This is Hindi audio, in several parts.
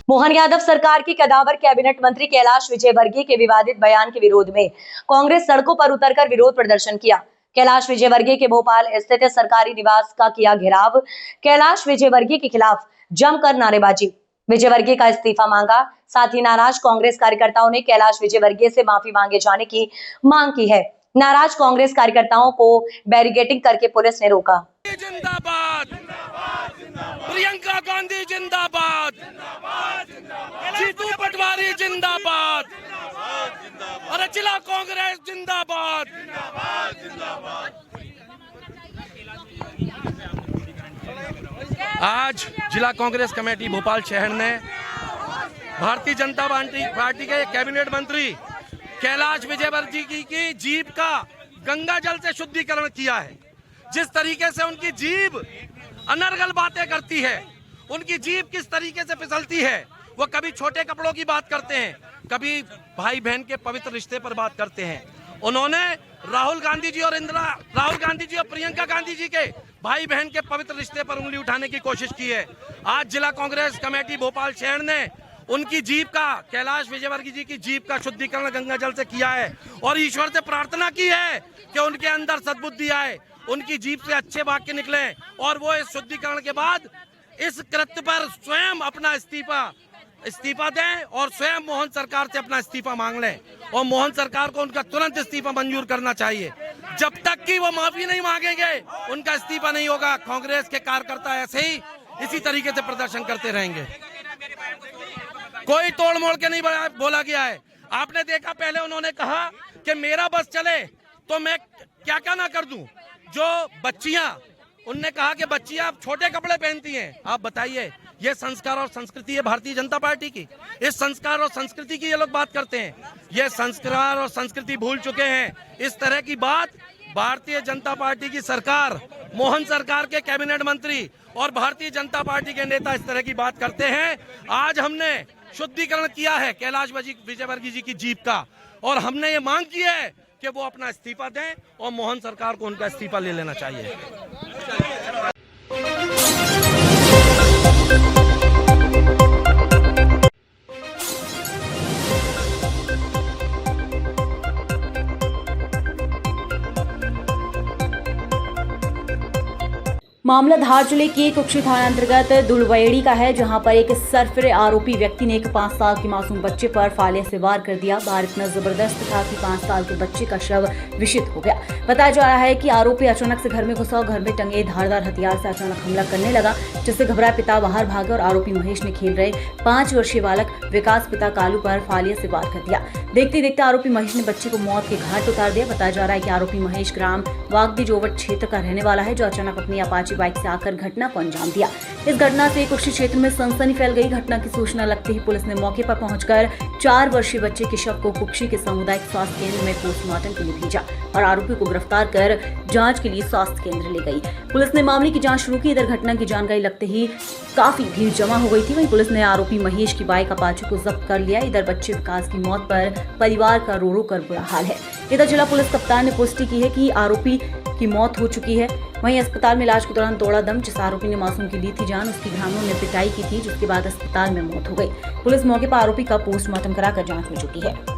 मोहन यादव सरकार की कदावर कैबिनेट मंत्री कैलाश विजयवर्गीय के विवादित बयान के विरोध में कांग्रेस सड़कों पर उतरकर विरोध प्रदर्शन किया। कैलाश विजयवर्गीय के भोपाल स्थित सरकारी निवास का किया घेराव। कैलाश विजयवर्गीय के खिलाफ जमकर नारेबाजी, विजयवर्गीय का इस्तीफा मांगा। साथ ही नाराज कांग्रेस कार्यकर्ताओं ने कैलाश विजयवर्गीय से माफी मांगे जाने की मांग की है। नाराज कांग्रेस कार्यकर्ताओं को बैरिकेडिंग करके पुलिस ने रोका। जिंदाबाद, प्रियंका गांधी जिंदाबाद, जीतू पटवारी जिंदाबाद, और जिला कांग्रेस जिंदाबाद। आज जिला कांग्रेस कमेटी भोपाल शहर ने भारतीय जनता पार्टी के कैबिनेट मंत्री कैलाश विजयवर्गीय की जीभ का गंगा जल से शुद्धिकरण किया है। जिस तरीके से उनकी जीभ अनर्गल बातें करती है, उनकी जीभ किस तरीके से फिसलती है। वो कभी छोटे कपड़ों की बात करते हैं, कभी भाई बहन के पवित्र रिश्ते पर बात करते हैं। उन्होंने राहुल गांधी जी और प्रियंका गांधी जी के भाई बहन के पवित्र रिश्ते पर उंगली उठाने की कोशिश की है। आज जिला कांग्रेस कमेटी भोपाल शहर ने उनकी जीभ का, कैलाश विजयवर्गीय जी की जीभ का शुद्धिकरण गंगा जल से किया है और ईश्वर से प्रार्थना की है कि उनके अंदर सद्बुद्धि आए, उनकी जीभ से अच्छे वाक्य निकले और वो इस शुद्धिकरण के बाद इस कृत्य पर स्वयं अपना इस्तीफा दें और स्वयं मोहन सरकार से अपना इस्तीफा मांग लें। और मोहन सरकार को उनका तुरंत इस्तीफा मंजूर करना चाहिए। जब तक कि वो माफी नहीं मांगेंगे, उनका इस्तीफा नहीं होगा। कांग्रेस के कार्यकर्ता ऐसे ही इसी तरीके से प्रदर्शन करते रहेंगे। कोई तोड़ मोड़ के नहीं बोला गया है। आपने देखा, पहले उन्होंने कहा कि मेरा बस चले तो मैं क्या क्या ना कर दूं। जो बच्चियां, उनने कहा कि बच्चियां आप छोटे कपड़े पहनती हैं। आप बताइए, ये संस्कार और संस्कृति है भारतीय जनता पार्टी की? इस संस्कार और संस्कृति की ये लोग बात करते हैं। ये संस्कार और संस्कृति भूल चुके हैं। इस तरह की बात भारतीय जनता पार्टी की सरकार, मोहन सरकार के कैबिनेट मंत्री और भारतीय जनता पार्टी के नेता इस तरह की बात करते हैं। आज हमने शुद्धिकरण किया है कैलाश विजयवर्गीय जी की जीभ का, और हमने ये मांग की है कि वो अपना इस्तीफा दें और मोहन सरकार को उनका इस्तीफा ले लेना चाहिए। मामला धार जिले के कुक्षी थाना अंतर्गत दुलवेड़ी का है, जहां पर एक सरफिर आरोपी व्यक्ति ने एक 5 साल के मासूम बच्चे पर फालिया से वार कर दिया। वार इतना जबरदस्त था कि 5 साल के बच्चे का शव विषित हो गया। बताया जा रहा है कि आरोपी अचानक से घर में घुसा और घर में टंगे धारदार हथियार से अचानक हमला करने लगा, जिससे घबराए पिता बाहर भागे और आरोपी महेश ने खेल रहे 5 वर्षीय बालक विकास पिता कालू पर फालिया से वार कर दिया। देखते देखते आरोपी महेश ने बच्चे को मौत के घाट उतार दिया। बताया जा रहा है कि आरोपी महेश ग्राम वागदी जोवट क्षेत्र का रहने वाला है, जो अचानक अपनी अपाची बाइक से आकर घटना को अंजाम दिया। इस घटना से कुक्षी क्षेत्र में सनसनी फैल गई। घटना की सूचना लगते ही पुलिस ने मौके पर पहुंचकर 4 वर्षीय बच्चे के शव को कुक्षी के सामुदायिक स्वास्थ्य केंद्र में पोस्टमार्टम के लिए भेजा और आरोपी को गिरफ्तार कर जांच के लिए स्वास्थ्य केंद्र ले गई। पुलिस ने मामले की जांच शुरू की। इधर घटना की जानकारी लगते ही काफी भीड़ जमा हो गई थी। वहीं पुलिस ने आरोपी महेश की बाइक अपाची को जब्त कर लिया। इधर बच्चे विकास की मौत पर परिवार का रो रो कर बुरा हाल है। इधर जिला पुलिस कप्तान ने पुष्टि की है कि आरोपी की मौत हो चुकी है। वहीं अस्पताल में इलाज के दौरान तोड़ा दम जिस आरोपी ने मासूम की ली थी जान, उसकी ग्रामीणों ने पिटाई की थी, जिसके बाद अस्पताल में मौत हो गई। पुलिस मौके पर आरोपी का पोस्टमार्टम कराकर जांच हो चुकी है।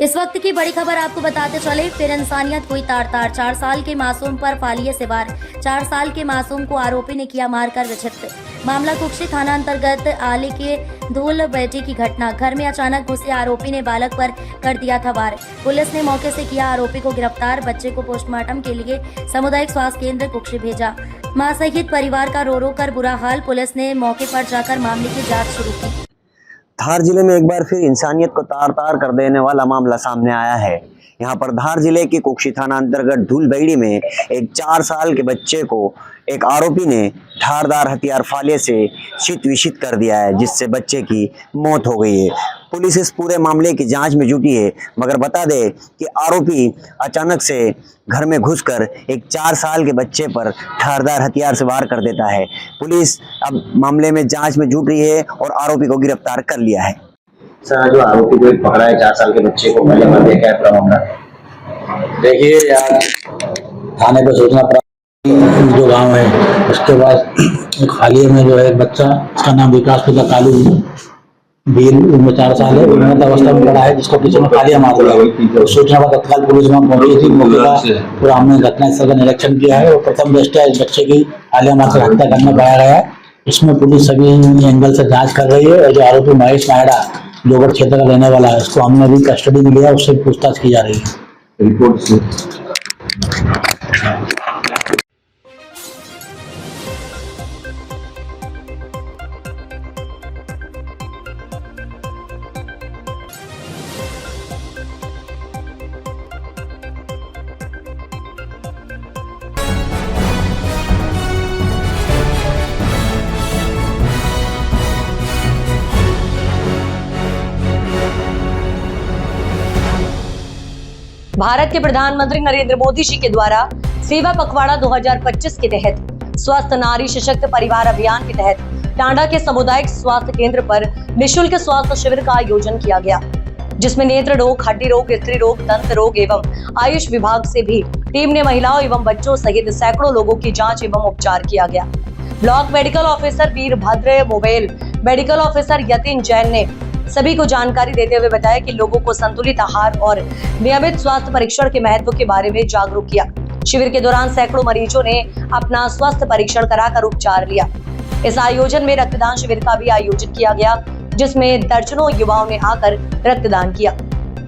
इस वक्त की बड़ी खबर आपको बताते चले, फिर इंसानियत हुई तार-तार। 4 साल के मासूम पर फालिये से वार। 4 साल के मासूम को आरोपी ने किया मारकर विक्षिप्त। मामला कुक्षी थाना अंतर्गत आली के धूल बेटी की घटना। घर में अचानक घुसे आरोपी ने बालक पर कर दिया था वार। पुलिस ने मौके से किया आरोपी को गिरफ्तार। बच्चे को पोस्टमार्टम के लिए सामुदायिक स्वास्थ्य केंद्र कुक्षी भेजा। मां सहित परिवार का रो रो कर बुरा हाल। पुलिस ने मौके पर जाकर मामले की जांच शुरू की। धार जिले में एक बार फिर इंसानियत को तार तार कर देने वाला मामला सामने आया है। यहाँ पर धार जिले के कुक्षी थाना अंतर्गत धूलबेड़ी में एक 4 साल के बच्चे को एक आरोपी ने धारदार हथियार फाले से चित विचित कर दिया है, जिससे बच्चे की मौत हो गई है। पुलिस इस पूरे मामले की जांच में जुटी है, मगर बता दे कि आरोपी अचानक से घर में घुसकर एक 4 साल के बच्चे पर धारदार हथियार से वार कर देता है। पुलिस अब मामले में जांच में जुट रही है और आरोपी को गिरफ्तार कर लिया है। सर, जो आरोपी को पकड़ा है 4 साल के बच्चे को, पहले बार देखा है पूरा मामला? देखिए यार, थाने पे सूचना प्राप्त जो गांव है उसके बाद खालिए में जो है एक बच्चा, उसका नाम विकास पिता कालू बीर, उम्र 4 साल है, उन्नत अवस्था में पड़ा है, जिसको पीछे में खालिया मार दिया। सूचना पर तत्काल पुलिस वहां पहुंची थी। मौके का पूरा हमने घटनास्थल का निरीक्षण किया है और प्रथम दृष्टया इस बच्चे की खालिया मार कर हत्या करना पाया गया है। इसमें पुलिस सभी एंगल से जांच कर रही है और जो आरोपी महेश नायडा लोगड़ क्षेत्र का रहने वाला है, उसको हमने अभी कस्टडी में लिया, उससे पूछताछ की जा रही है। रिपोर्ट से भारत के प्रधानमंत्री नरेंद्र मोदी जी के द्वारा सेवा पखवाड़ा 2025 के तहत स्वस्थ नारी सशक्त परिवार अभियान के तहत टांडा के सामुदायिक स्वास्थ्य केंद्र पर निःशुल्क स्वास्थ्य शिविर का आयोजन किया गया, जिसमें नेत्र रोग, हड्डी रोग, स्त्री रोग, दंत रोग एवं आयुष विभाग से भी टीम ने महिलाओं एवं बच्चों सहित सैकड़ों लोगों की जाँच एवं उपचार किया गया। Block medical officer Virbhadra, mobile medical officer Yatin Jain ने सभी को जानकारी देते हुए बताया कि लोगों को संतुलित आहार और नियमित स्वास्थ्य परीक्षण के महत्व के बारे में जागरूक किया। शिविर के दौरान सैकड़ों मरीजों ने अपना स्वास्थ्य परीक्षण कराकर उपचार लिया। इस आयोजन में रक्तदान शिविर का भी आयोजित किया गया, जिसमें दर्जनों युवाओं ने आकर रक्तदान किया।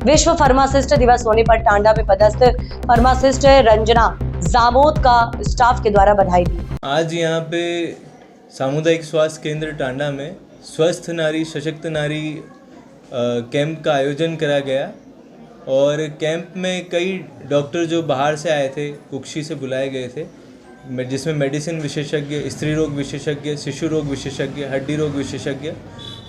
विश्व फार्मासिस्ट दिवस होने पर टांडा में पदस्थ फार्मासिस्ट रंजना जामोद का स्टाफ के द्वारा बधाई दी। आज यहाँ पे सामुदायिक स्वास्थ्य केंद्र टांडा में स्वस्थ नारी सशक्त नारी कैंप का आयोजन करा गया और कैंप में कई डॉक्टर जो बाहर से आए थे, कुक्षी से बुलाए गए थे, जिसमें मेडिसिन विशेषज्ञ, स्त्री रोग विशेषज्ञ, शिशु रोग विशेषज्ञ, हड्डी रोग विशेषज्ञ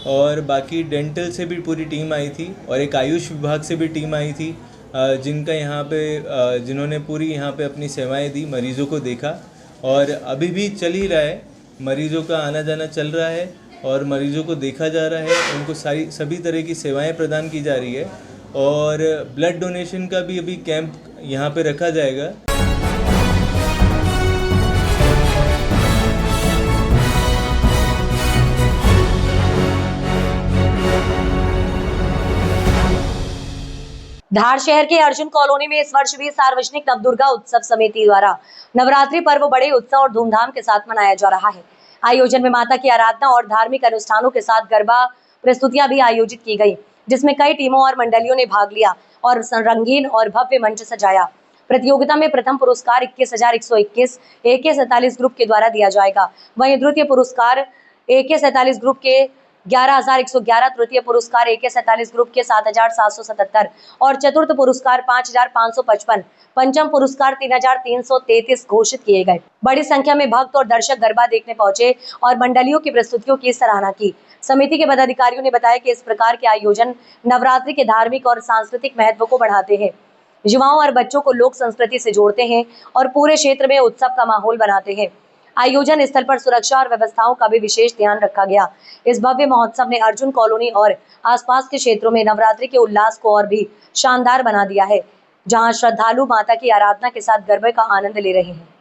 और बाकी डेंटल से भी पूरी टीम आई थी और एक आयुष विभाग से भी टीम आई थी, जिनका यहाँ पे जिन्होंने पूरी यहाँ पे अपनी सेवाएं दी, मरीज़ों को देखा और अभी भी चल ही रहा है। मरीज़ों का आना जाना चल रहा है और मरीज़ों को देखा जा रहा है, उनको सभी तरह की सेवाएं प्रदान की जा रही है और ब्लड डोनेशन का भी अभी कैंप यहाँ पे रखा जाएगा। धार शहर के अर्जुन कॉलोनी में इस वर्ष भी सार्वजनिक नवदुर्गा उत्सव समिति द्वारा नवरात्रि पर्व बड़े उत्सव और धूमधाम के साथ मनाया जा रहा है। आयोजन में माता की आराधना और धार्मिक अनुष्ठानों के साथ गरबा प्रस्तुतियां भी आयोजित की गई, जिसमें कई टीमों और मंडलियों ने भाग लिया और रंगीन और भव्य मंच सजाया। प्रतियोगिता में प्रथम पुरस्कार 21,121 AK-47 ग्रुप के द्वारा दिया जाएगा। वहीं द्वितीय पुरस्कार AK-47 ग्रुप के 11,111, तृतीय पुरस्कार AK-47 ग्रुप के 7,777 और चतुर्थ पुरस्कार 5,555, पंचम पुरस्कार 3,333 घोषित किए गए। बड़ी संख्या में भक्त और दर्शक गरबा देखने पहुंचे और मंडलियों की प्रस्तुतियों की सराहना की। समिति के पदाधिकारियों ने बताया कि इस प्रकार के आयोजन नवरात्रि के धार्मिक और सांस्कृतिक महत्व को बढ़ाते हैं, युवाओं और बच्चों को लोक संस्कृति से जोड़ते हैं और पूरे क्षेत्र में उत्सव का माहौल बनाते हैं। आयोजन स्थल पर सुरक्षा और व्यवस्थाओं का भी विशेष ध्यान रखा गया। इस भव्य महोत्सव ने अर्जुन कॉलोनी और आसपास के क्षेत्रों में नवरात्रि के उल्लास को और भी शानदार बना दिया है, जहां श्रद्धालु माता की आराधना के साथ गरबे का आनंद ले रहे हैं।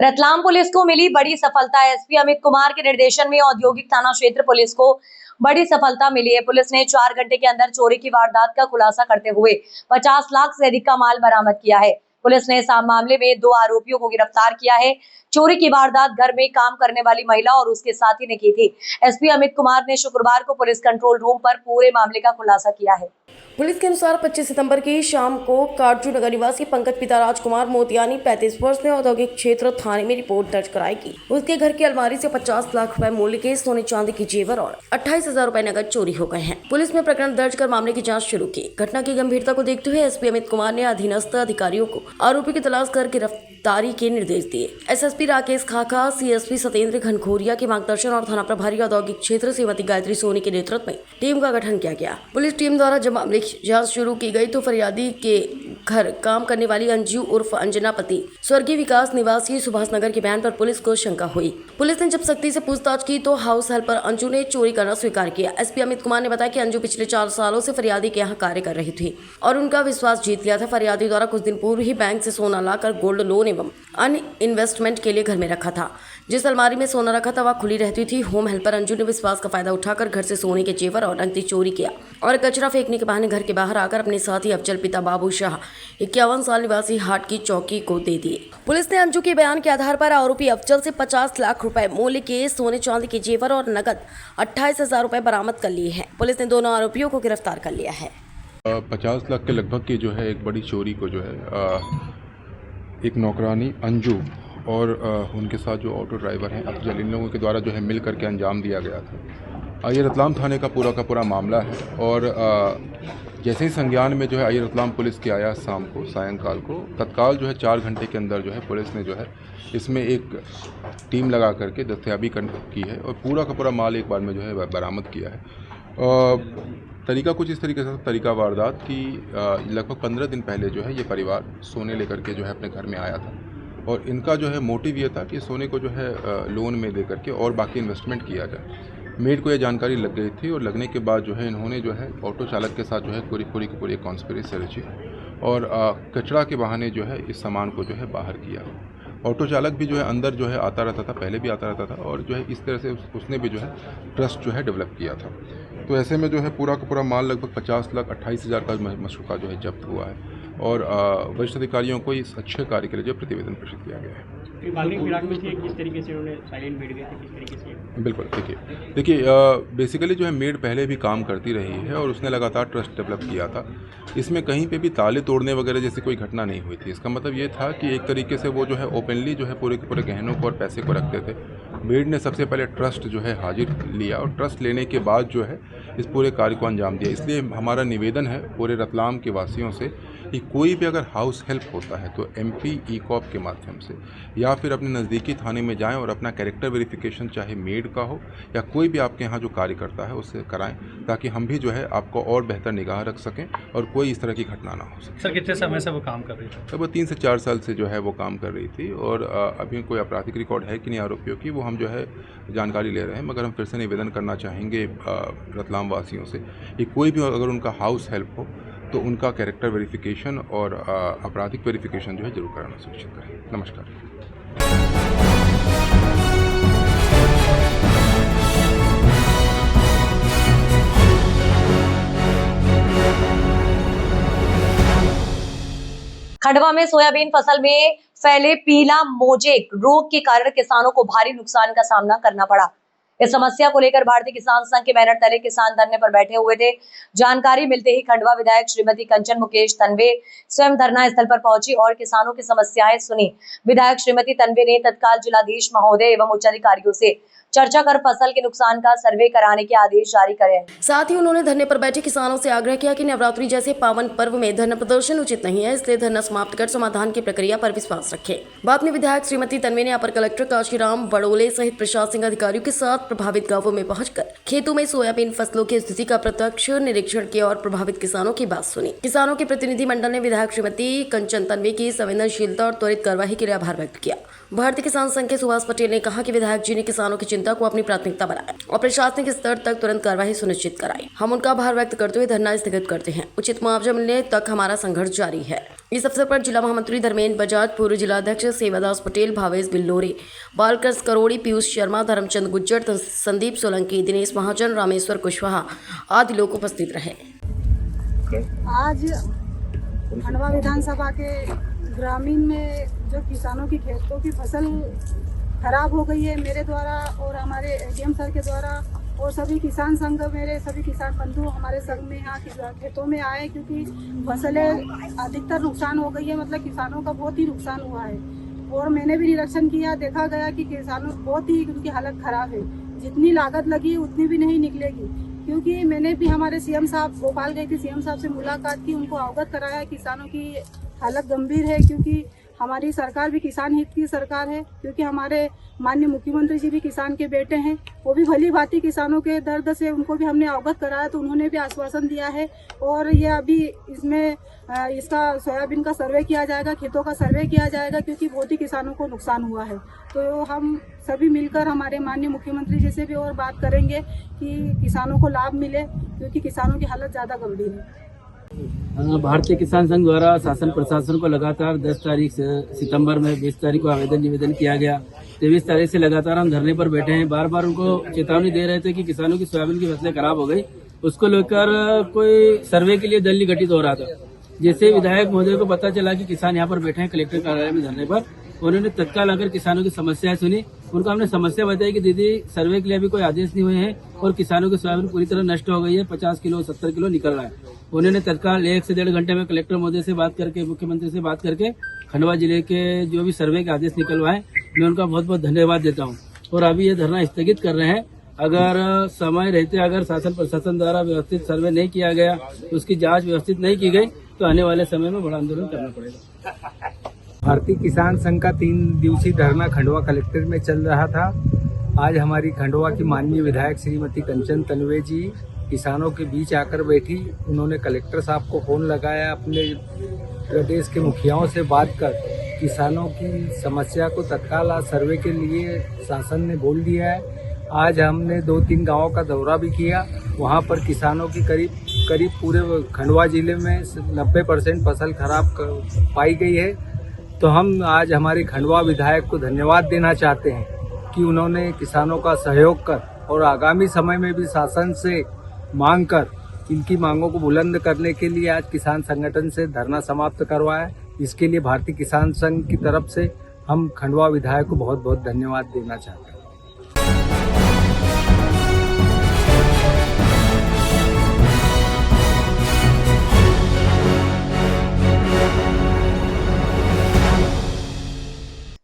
रतलाम पुलिस को मिली बड़ी सफलता। एसपी अमित कुमार के निर्देशन में औद्योगिक थाना क्षेत्र पुलिस को बड़ी सफलता मिली है। पुलिस ने 4 घंटे के अंदर चोरी की वारदात का खुलासा करते हुए 50 लाख से अधिक का माल बरामद किया है। पुलिस ने इस मामले में 2 आरोपियों को गिरफ्तार किया है। चोरी की वारदात घर में काम करने वाली महिला और उसके साथी ने की थी। एसपी अमित कुमार ने शुक्रवार को पुलिस कंट्रोल रूम पर पूरे मामले का खुलासा किया है। पुलिस के अनुसार 25 सितंबर की शाम को काटजू नगर निवासी पंकज पिता राजकुमार मोतियानी 35 वर्ष ने औद्योगिक क्षेत्र थाने में रिपोर्ट दर्ज कराई की उसके घर की अलमारी से 50 लाख रुपए मूल्य के सोने चांदी की जेवर और 28,000 रुपए नकद चोरी हो गए हैं। पुलिस ने प्रकरण दर्ज कर मामले की जांच शुरू की। घटना की गंभीरता को देखते हुए एसपी अमित कुमार ने अधीनस्थ अधिकारियों को आरोपी की तलाश कर गिरफ्तारी के निर्देश दिए। एसएसपी राकेश खाका, सीएसपी सत्येंद्र घनघोरिया के मार्गदर्शन और थाना प्रभारी औद्योगिक क्षेत्र श्रीमती गायत्री सोनी के नेतृत्व में टीम का गठन किया गया। पुलिस टीम द्वारा जब मामले की जांच शुरू की गई तो फरियादी के घर काम करने वाली अंजू उर्फ अंजना पति स्वर्गीय विकास निवासी सुभाष नगर के बयान पर पुलिस को शंका हुई। पुलिस ने जब सख्ती से पूछताछ की तो हाउस हेल्पर अंजू ने चोरी करना स्वीकार किया। एसपी अमित कुमार ने बताया कि अंजू पिछले 4 सालों से फरियादी के यहाँ कार्य कर रही थी और उनका विश्वास जीत लिया था। फरियादी द्वारा कुछ दिन पूर्व ही बैंक से सोना लाकर गोल्ड लोन एवं अन्य इन्वेस्टमेंट के लिए घर में रखा था। जिस अलमारी में सोना रखा था वह खुली रहती थी। होम हेल्पर अंजू ने विश्वास का फायदा उठाकर घर से सोने के जेवर और नकदी चोरी किया और कचरा फेंकने के बहाने घर के बाहर आकर अपने साथी अफजल पिता बाबू शाह 51 साल निवासी हाट की चौकी को दे दिए। पुलिस ने अंजू के बयान के आधार पर आरोपी अफजल से 50 लाख रुपए मूल्य के सोने चांदी के जेवर और नकद 28,000 रुपए बरामद कर लिए हैं। पुलिस ने दोनों आरोपियों को गिरफ्तार कर लिया है। 50 लाख के लगभग की जो है एक बड़ी चोरी को जो है एक नौकरानी अंजू और उनके साथ जो ऑटो ड्राइवर हैं अफजल, इन लोगों के द्वारा जो है मिल करके अंजाम दिया गया था। ये रतलाम थाने का पूरा मामला है और जैसे ही संज्ञान में जो है रतलाम पुलिस के आया शाम को सायंकाल को तत्काल जो है 4 घंटे के अंदर जो है पुलिस ने जो है इसमें एक टीम लगा करके दस्तयाबी की है और पूरा माल एक बार में जो है बरामद किया है। तरीका कुछ इस तरीके से तरीका वारदात की लगभग 15 दिन पहले जो है ये परिवार सोने लेकर के जो है अपने घर में आया था और इनका जो है मोटिव ये था कि सोने को जो है लोन में दे करके और बाकी इन्वेस्टमेंट किया जाए। मेड को यह जानकारी लग गई थी और लगने के बाद जो है इन्होंने जो है ऑटो चालक के साथ जो है पूरी कॉन्स्पिरेसी रची और कचरा के बहाने जो है इस सामान को जो है बाहर किया। ऑटो चालक भी जो है अंदर जो है आता रहता था, पहले भी आता रहता था और जो है इस तरह से उसने भी जो है ट्रस्ट जो है डेवलप किया था। तो ऐसे में जो है पूरा का पूरा माल लगभग 50,28,000 का मशरूका जो है जब्त हुआ है और वरिष्ठ अधिकारियों को इस अच्छे कार्य के लिए जो प्रतिवेदन प्रेषित किया गया है। किस तरीके से उन्होंने साइलेंट बैठ गए थे, किस तरीके से? बिल्कुल, देखिए बेसिकली जो है मेड पहले भी काम करती रही है और उसने लगातार ट्रस्ट डेवलप किया था। इसमें कहीं पे भी ताले तोड़ने वगैरह जैसी कोई घटना नहीं हुई थी। इसका मतलब ये था कि एक तरीके से वो जो है ओपनली जो है पूरे के पूरे गहनों को और पैसे को रखते थे। मेड ने सबसे पहले ट्रस्ट जो है हाजिर लिया और ट्रस्ट लेने के बाद जो है इस पूरे कार्य को अंजाम दिया। इसलिए हमारा निवेदन है पूरे रतलाम के वासियों से कि कोई भी अगर हाउस हेल्प होता है तो MP ई-कॉप के माध्यम से या फिर अपने नज़दीकी थाने में जाएं और अपना कैरेक्टर वेरिफिकेशन चाहे मेड का हो या कोई भी आपके यहाँ जो कार्य करता है उससे कराएं ताकि हम भी जो है आपको और बेहतर निगाह रख सकें और कोई इस तरह की घटना ना हो सके। सर कितने समय से वो काम कर रही थी? तब 3 से 4 साल से जो है वो काम कर रही थी और अभी कोई आपराधिक रिकॉर्ड है कि नहीं आरोपियों की वो हम जो है जानकारी ले रहे हैं। मगर हम फिर से निवेदन करना चाहेंगे रतलाम वासियों से कि कोई भी अगर उनका हाउस हेल्प हो तो उनका कैरेक्टर वेरिफिकेशन और आपराधिक वेरिफिकेशन जो है जरूर कराना सुनिश्चित करें। नमस्कार। खंडवा में सोयाबीन फसल में फैले पीला मोजेक रोग के कारण किसानों को भारी नुकसान का सामना करना पड़ा। इस समस्या को लेकर भारतीय किसान संघ के बैनर तले किसान धरने पर बैठे हुए थे। जानकारी मिलते ही खंडवा विधायक श्रीमती कंचन मुकेश तन्वे स्वयं धरना स्थल पर पहुंची और किसानों की समस्याएं सुनी। विधायक श्रीमती तन्वे ने तत्काल जिलाधीश महोदय एवं उच्च अधिकारियों से चर्चा कर फसल के नुकसान का सर्वे कराने के आदेश जारी करे। साथ ही उन्होंने धरने पर बैठे किसानों से आग्रह किया कि नवरात्रि जैसे पावन पर्व में धरना प्रदर्शन उचित नहीं है, इसलिए धरना समाप्त कर समाधान की प्रक्रिया पर विश्वास रखें। बाद में विधायक श्रीमती तन्वे ने अपर कलेक्टर काशीराम बड़ोले सहित प्रशासनिक अधिकारियों के साथ प्रभावित गांवों में पहुंचकर खेतों में सोयाबीन फसलों की स्थिति का प्रत्यक्ष निरीक्षण किया और प्रभावित किसानों की बात सुनी। किसानों के प्रतिनिधि मंडल ने विधायक श्रीमती कंचन तन्वे की संवेदनशीलता और त्वरित कार्यवाही के लिए आभार व्यक्त किया। भारतीय किसान संघ के सुभाष पटेल ने कहा कि विधायक जी ने किसानों की चिंता को अपनी प्राथमिकता बनाया और प्रशासनिक स्तर तक तुरंत कार्यवाही सुनिश्चित कराई। हम उनका आभार व्यक्त करते हुए धरना स्थगित करते हैं। उचित मुआवजा मिलने तक हमारा संघर्ष जारी है। इस अवसर पर जिला महामंत्री धर्मेंद्र बजाज, पूर्व जिलाध्यक्ष सेवादास पटेल, भावेश बिल्लोरे, बालकृष्ण करोड़ी, पीयूष शर्मा, धर्मचंद गुज्जर, संदीप सोलंकी, दिनेश महाजन, रामेश्वर कुशवाहा आदि लोग उपस्थित रहे। आज खंडवा विधानसभा के ग्रामीण में जो किसानों की खेतों की फसल खराब हो गई है, मेरे द्वारा और हमारे एडीएम सर के द्वारा और सभी किसान संघ, मेरे सभी किसान बंधु हमारे संघ में यहाँ खेतों में आए, क्योंकि फसलें अधिकतर नुकसान हो गई है। मतलब किसानों का बहुत ही नुकसान हुआ है और मैंने भी निरीक्षण किया, देखा गया कि किसानों बहुत ही उनकी हालत खराब है। जितनी लागत लगी उतनी भी नहीं निकलेगी, क्योंकि मैंने भी हमारे सीएम साहब भोपाल गई थी, सीएम साहब से मुलाकात की, उनको अवगत कराया किसानों की हालत गंभीर है, क्योंकि हमारी सरकार भी किसान हित की सरकार है, क्योंकि हमारे माननीय मुख्यमंत्री जी भी किसान के बेटे हैं। वो भी भली भांति किसानों के दर्द से उनको भी हमने अवगत कराया, तो उन्होंने भी आश्वासन दिया है। और ये अभी इसमें इसका सोयाबीन का सर्वे किया जाएगा, खेतों का सर्वे किया जाएगा, क्योंकि बहुत ही किसानों को नुकसान हुआ है। तो हम सभी मिलकर हमारे माननीय मुख्यमंत्री जी से भी और बात करेंगे कि किसानों को लाभ मिले, क्योंकि किसानों की हालत ज़्यादा गंभीर है। भारतीय किसान संघ द्वारा शासन प्रशासन को लगातार 10 तारीख सितंबर में 20 तारीख को आवेदन निवेदन किया गया। 23 तारीख से लगातार हम धरने पर बैठे हैं। बार बार उनको चेतावनी दे रहे थे कि किसानों की सोयाबीन की फसलें खराब हो गई, उसको लेकर कोई सर्वे के लिए दल गठित हो रहा था। जैसे विधायक महोदय को पता चला कि किसान यहाँ पर बैठे हैं कलेक्टर कार्यालय में धरने पर, उन्होंने तत्काल आकर किसानों की समस्याएं सुनी। उनको हमने समस्या बताई कि दीदी सर्वे के लिए अभी कोई आदेश नहीं हुए हैं और किसानों की सोयाबीन पूरी तरह नष्ट हो गई है, 50 किलो 70 किलो निकल रहा है। उन्होंने तत्काल 1 से 1.5 घंटे में कलेक्टर महोदय से बात करके, मुख्यमंत्री से बात करके खंडवा जिले के जो भी सर्वे के आदेश निकलवाए, मैं उनका बहुत बहुत धन्यवाद देता हूँ। और अभी ये धरना स्थगित कर रहे हैं। अगर समय रहते अगर शासन प्रशासन द्वारा व्यवस्थित सर्वे नहीं किया गया, उसकी जाँच व्यवस्थित नहीं की गई, तो आने वाले समय में बड़ा आंदोलन करना पड़ेगा। भारतीय किसान संघ का 3 दिवसीय धरना खंडवा कलेक्ट्रेट में चल रहा था। आज हमारी खंडवा की माननीय विधायक श्रीमती कंचन तन्वे जी किसानों के बीच आकर बैठी। उन्होंने कलेक्टर साहब को फोन लगाया, अपने प्रदेश के मुखियाओं से बात कर किसानों की समस्या को तत्काल आज सर्वे के लिए शासन ने बोल दिया है। आज हमने 2-3 गांवों का दौरा भी किया। वहां पर किसानों की करीब पूरे खंडवा जिले में 90% फसल खराब पाई गई है। तो हम आज हमारे खंडवा विधायक को धन्यवाद देना चाहते हैं कि उन्होंने किसानों का सहयोग कर और आगामी समय में भी शासन से मांग कर इनकी मांगों को बुलंद करने के लिए आज किसान संगठन से धरना समाप्त करवाया। इसके लिए भारतीय किसान संघ की तरफ से हम खंडवा विधायक को बहुत बहुत धन्यवाद देना चाहते हैं।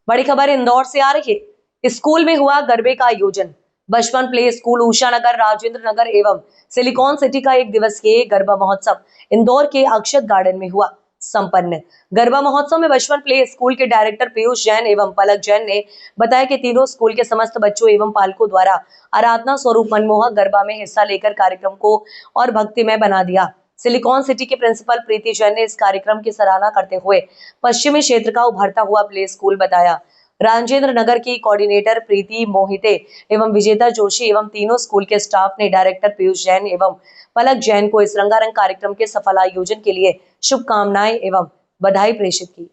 बड़ी खबर इंदौर से आ रही है। स्कूल में हुआ गरबे का आयोजन। बचपन प्ले स्कूल, उषा नगर, राजेंद्र नगर एवं सिलिकॉन सिटी का 1 दिवसीय गरबा महोत्सव इंदौर के अक्षत गार्डन में हुआ संपन्न। गरबा महोत्सव में बचपन प्ले स्कूल के डायरेक्टर पीयूष जैन एवं पलक जैन ने बताया कि तीनों स्कूल के समस्त बच्चों एवं पालकों द्वारा आराधना स्वरूप मनमोहक गरबा में हिस्सा लेकर कार्यक्रम को और भक्तिमय बना दिया। सिलिकॉन सिटी के प्रिंसिपल प्रीति जैन ने इस कार्यक्रम की सराहना करते हुए पश्चिमी क्षेत्र का उभरता हुआ प्ले स्कूल बताया। राजेंद्र नगर की कोऑर्डिनेटर प्रीति मोहिते एवं विजेता जोशी एवं तीनों स्कूल के स्टाफ ने डायरेक्टर पीयूष जैन एवं पलक जैन को इस रंगारंग कार्यक्रम के सफल आयोजन के लिए शुभकामनाएं एवं बधाई प्रेषित की।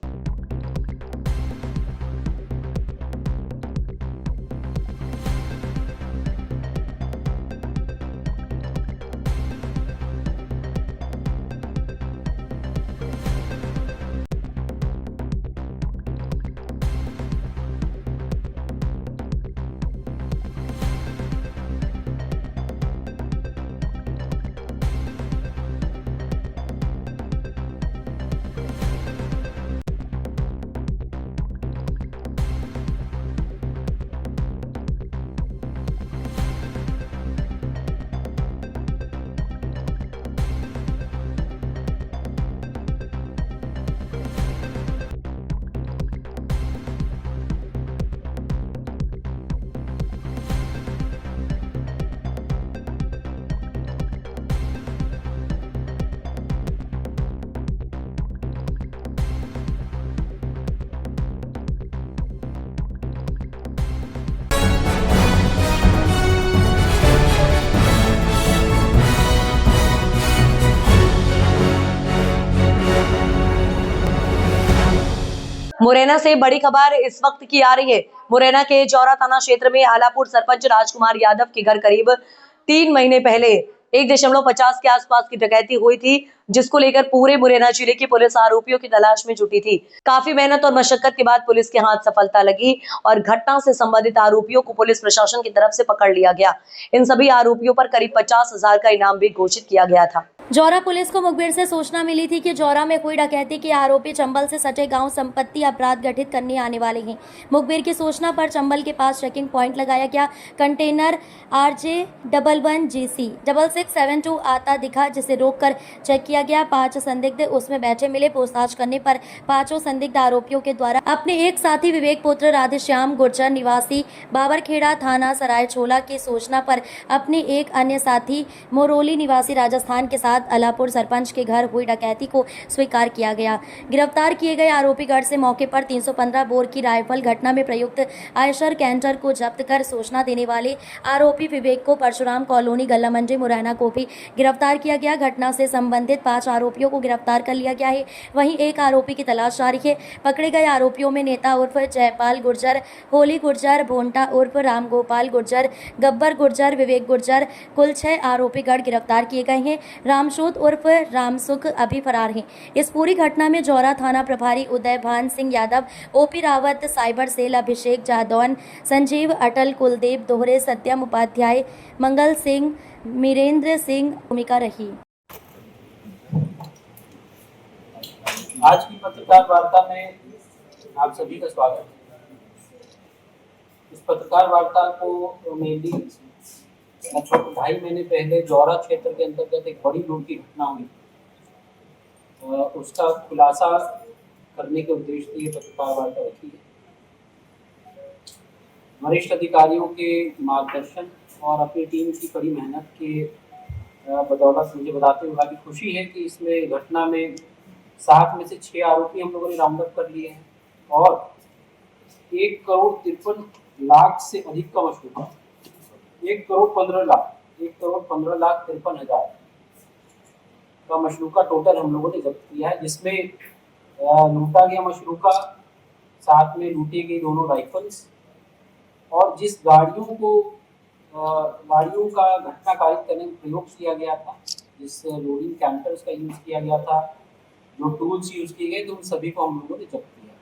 मुरैना से बड़ी खबर इस वक्त की आ रही है। मुरैना के जौरा थाना क्षेत्र में आलापुर सरपंच राजकुमार यादव के घर करीब 3 महीने पहले 1.50 के आसपास की डकैती हुई थी, जिसको लेकर पूरे मुरैना जिले की पुलिस आरोपियों की तलाश में जुटी थी। काफी मेहनत और मशक्कत के बाद पुलिस के हाथ सफलता लगी और घटना से संबंधित आरोपियों को पुलिस प्रशासन की तरफ से पकड़ लिया गया। इन सभी आरोपियों पर करीब 50,000 का इनाम भी घोषित किया गया था। जौरा पुलिस को मुखबिर से सूचना मिली थी कि जौरा में कोई डकैती के आरोपी चंबल से सटे गांव संपत्ति अपराध गठित करने आने वाले हैं। मुखबिर की सूचना पर चंबल के पास चेकिंग पॉइंट लगाया गया। कंटेनर RJ11GC 6672 आता दिखा, जिसे रोककर चेक किया गया। 5 संदिग्ध उसमें बैठे मिले। पूछताछ करने पर 5 संदिग्ध आरोपियों के द्वारा अपने एक साथी विवेक पुत्र राधेश्याम गुर्जर निवासी बाबरखेड़ा थाना सरायछोला की सूचना पर अपने एक अन्य साथी मोरोली निवासी राजस्थान के साथ अलापुर सरपंच के घर हुई डकैती को स्वीकार किया गया। गिरफ्तार किए गए आरोपी गढ़ से मौके पर 315 बोर की राइफल, घटना में प्रयुक्त आयशर कैंटर को जब्त कर सूचना देने वाले आरोपी विवेक को परशुराम कॉलोनी गल्ला मंडी मुरैना को भी गिरफ्तार किया गया। घटना से संबंधित 5 आरोपियों को गिरफ्तार कर लिया गया है। वहीं एक आरोपी की तलाश जारी है। पकड़े गए आरोपियों में नेता उर्फ जयपाल गुर्जर, होली गुर्जर, भोंटा उर्फ रामगोपाल गुर्जर, गब्बर गुर्जर, विवेक गुर्जर, कुल 6 आरोपी गढ़ गिरफ्तार किए गए हैं। रामशोद उर्फ रामसुख अभी फरार हैं। इस पूरी घटना में जौरा थाना प्रभारी Uday Bhan Singh Yadav, OP Rawat, cyber cell Abhishek Jadaun, Sanjeev Atal, Kuldeep Dohre, Satyam Upadhyay, Mangal Singh, मीरेंद्र Singh भूमिका रही। आज की पत्रकार वार्ता में आप सभी का स्वागत है। इस पत्रकार वार्ता को मेनली लगभग 2.5 महीने पहले जौरा क्षेत्र के अंतर्गत एक बड़ी लूट की घटना हुई, उसका खुलासा करने के उद्देश्य से ये पत्रकार वार्ता रखी है। वरिष्ठ अधिकारियों के मार्गदर्शन और अपनी टीम की कड़ी मेहनत के बदौलत मुझे बताते हुए काफ़ी खुशी है कि इसमें घटना में 7 में से 6 आरोपी हम लोगों ने राउंड अप कर लिए हैं और 1,53,00,000 से अधिक का मशरूका 1,15,53,000 का मशरूका टोटल हम लोगों ने जब्त किया है, जिसमें लूटा गया मशरूका, साथ में लूटी गई 2 राइफल्स और जिस गाड़ियों का घटना कारित करने में प्रयोग किया गया था, जिस लोडिंग कैंटर्स का यूज़ किया गया था, जो टूल्स यूज़ किए गए, तो उन सभी को हम लोगों ने जब्त किया।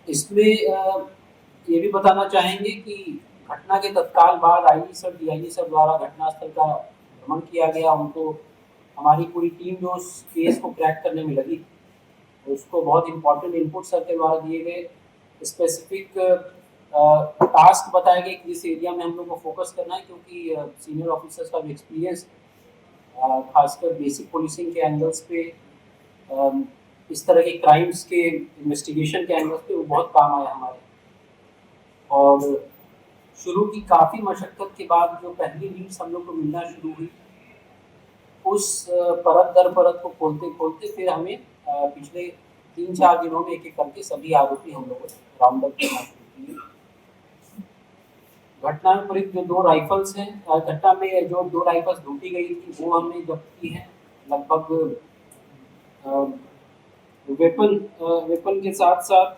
इसमें ये भी बताना चाहेंगे कि घटना के तत्काल बाद IE सर DIG सर द्वारा घटनास्थल का भ्रमण किया गया। उनको हमारी पूरी टीम जो उस केस को क्रैक करने में लगी, उसको बहुत इंपॉर्टेंट इनपुट सर के द्वारा दिए गए, स्पेसिफिक टास्क बताए गए कि जिस एरिया में हम लोग को फोकस करना है, क्योंकि सीनियर ऑफिसर्स का भी एक्सपीरियंस खासकर बेसिक पुलिसिंग के एंगल्स पे, इस तरह के क्राइम्स के इन्वेस्टिगेशन के एंगल्स पे वो बहुत काम आया हमारे। और शुरू की काफ़ी मशक्क़त के बाद जो पहली लीड्स हम लोग को मिलना शुरू हुई, उस परत दर परत को खोलते खोलते फिर हमें पिछले 3-4 दिनों में एक-एक करके सभी आरोपी हम लोगों ने राउंड अप करना शुरू किए। घटना में पूरी जो 2 राइफल्स हैं, घटना में जो 2 राइफल्स लूटी गई थी वो हमने जब्त की है। लगभग वेपन के साथ साथ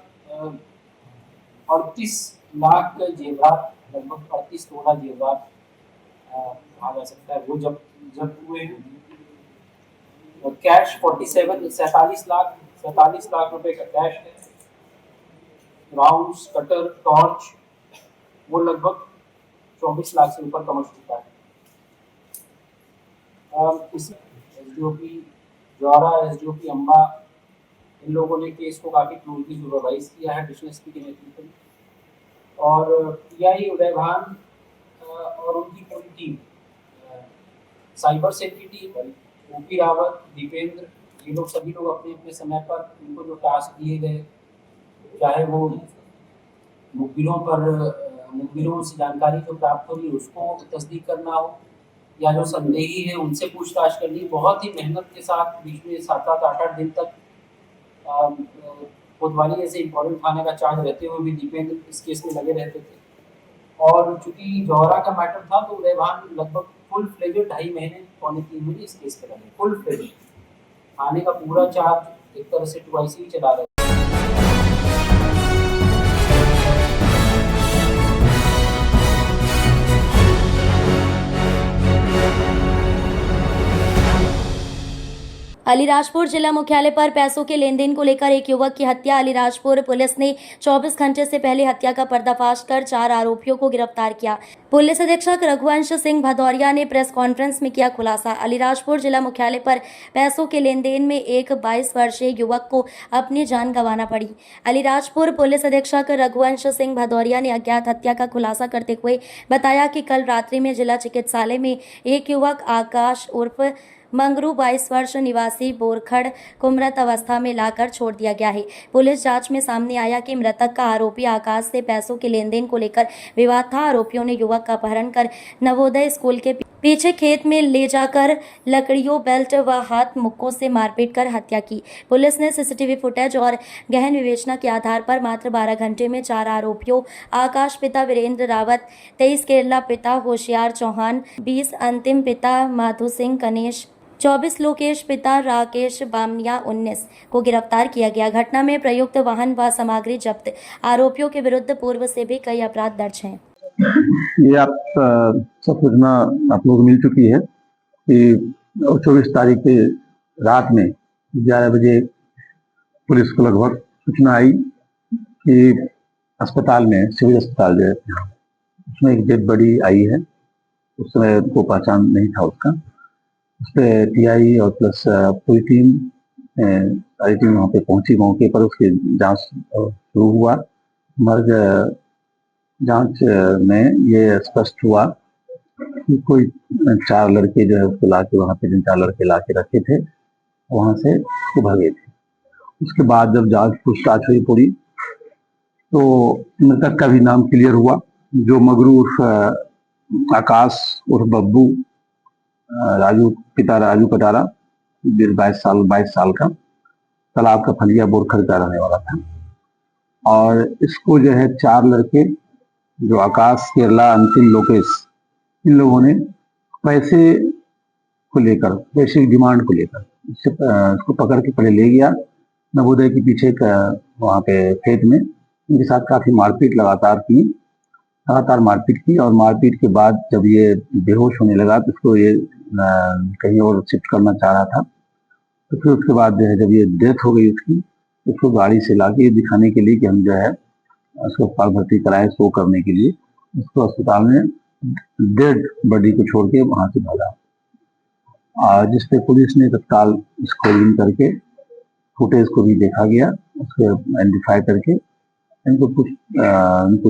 38 लाख जेवरात, लगभग 38 तोला जेवरात कहा जा सकता है, वो जब हुए हैं। कैश 47 लाख रुपए का कैश है। राउंड्स, कटर, टॉर्च वो लगभग 24 लाख से ऊपर का मशरूका है। इसमें SDOP जौरा, SDOP अम्बा, इन लोगों ने केस को काफ़ी क्लोजली सुपरवाइज किया है एडिशनल SP के नेतृत्व में, और PI उदय भान और उनकी पूरी टीम, साइबर सेल की टीम, OP रावत, दीपेंद्र, ये लोग सभी लोग अपने अपने समय पर उनको जो टास्क दिए गए, चाहे वो मुखबिरों से जानकारी जो प्राप्त होगी उसको तस्दीक करना हो, या जो संदेही है उनसे पूछताछ करनी, बहुत ही मेहनत के साथ बीच में 7-7, 8-8 दिन तक कोतवाली जैसे इम्पोर्टेंट थाने का चार्ज रहते हुए भी दीपेंद्र इस केस में लगे रहते थे। और चूंकि जौहरा का मैटर था तो उदय भान लगभग फुल फ्लेजेड 2.5 महीने, 2.25 महीने इस केस पे लगे, फुल फ्लेजेड थाने का पूरा चार्ज एक तरह से 2IC ही चला रहे हैं। अलीराजपुर जिला मुख्यालय पर पैसों के लेन देन को लेकर एक युवक की हत्या। अलीराजपुर पुलिस ने 24 घंटे से पहले हत्या का पर्दाफाश कर 4 आरोपियों को गिरफ्तार किया। पुलिस अधीक्षक रघुवंश सिंह भदौरिया ने प्रेस कॉन्फ्रेंस में किया खुलासा। अलीराजपुर जिला मुख्यालय पर पैसों के लेन देन में एक 22 वर्षीय युवक को अपनी जान गंवाना पड़ी। अलीराजपुर पुलिस अधीक्षक रघुवंश सिंह भदौरिया ने अज्ञात हत्या का खुलासा करते हुए बताया कि कल रात्रि में जिला चिकित्सालय में एक युवक आकाश उर्फ मंगरू 22 वर्ष निवासी बोरखड़ को मृत अवस्था में लाकर छोड़ दिया गया है। पुलिस जांच में सामने आया कि मृतक का आरोपी आकाश से पैसों के लेन देन को लेकर विवाद था। आरोपियों ने युवक का अपहरण कर नवोदय स्कूल के पीछे खेत में ले जाकर लकड़ियों, बेल्ट व हाथ मुक्कों से मारपीट कर हत्या की। पुलिस ने सीसीटीवी फुटेज और गहन विवेचना के आधार पर मात्र 12 घंटे में 4 आरोपियों आकाश पिता वीरेंद्र रावत, 23 केरला पिता होशियार चौहान, 20 अंतिम पिता माधु सिंह कनेश, 24 लोकेश पिता राकेश बामनिया 19 को गिरफ्तार किया गया। घटना में प्रयुक्त वाहन व सामग्री जब्त। आरोपियों के विरुद्ध पूर्व से भी कई अपराध दर्ज हैं। ये आप सब सूचना आप लोग को मिल चुकी है कि 24 तारीख के रात में 11 बजे पुलिस को लगभग सूचना आई कि अस्पताल में, सिविल अस्पताल जो है उसमें एक डेड बॉडी आई है। उस समय को पहचान नहीं था उसका। उस पर टीआई और प्लस पूरी टीम, सारी टीम वहाँ पे पहुंची मौके पर। उसकी जांच शुरू हुआ। मर्ग जांच में ये स्पष्ट हुआ कि कोई 4 लड़के जो है उसको ला के वहाँ पे, जिन 4 लड़के ला के रखे थे वहाँ से वो भागे थे। उसके बाद जब जांच पूछताछ हुई पूरी, तो मृतक का भी नाम क्लियर हुआ, जो मगरू उर्फ आकाश उर्फ बब्बू, राजू पिता राजू कटारा 22 साल का, तालाब का फलिया बोरखड़ का रहने वाला था। और इसको जो है 4 लड़के, जो आकाश, केरला, अंतिम, लोकेश, इन लोगों ने पैसे को लेकर, पैसे की डिमांड को लेकर इसको पकड़ के पहले ले गया नवोदय के पीछे वहाँ पे खेत में। इनके साथ काफी मारपीट लगातार मारपीट की। और मारपीट के बाद जब ये बेहोश होने लगा तो इसको ये कहीं और शिफ्ट करना चाह रहा था। तो फिर उसके बाद जो है जब ये डेथ हो गई उसकी, उसको गाड़ी से लाके ये दिखाने के लिए कि हम जो है उसको अस्पताल भर्ती कराए, शो करने के लिए उसको अस्पताल में डेड बॉडी को छोड़ के वहां से भागा। जिसपे पुलिस ने तत्काल इसको इन करके फुटेज को भी देखा गया, उसको आइडेंटिफाई करके इनको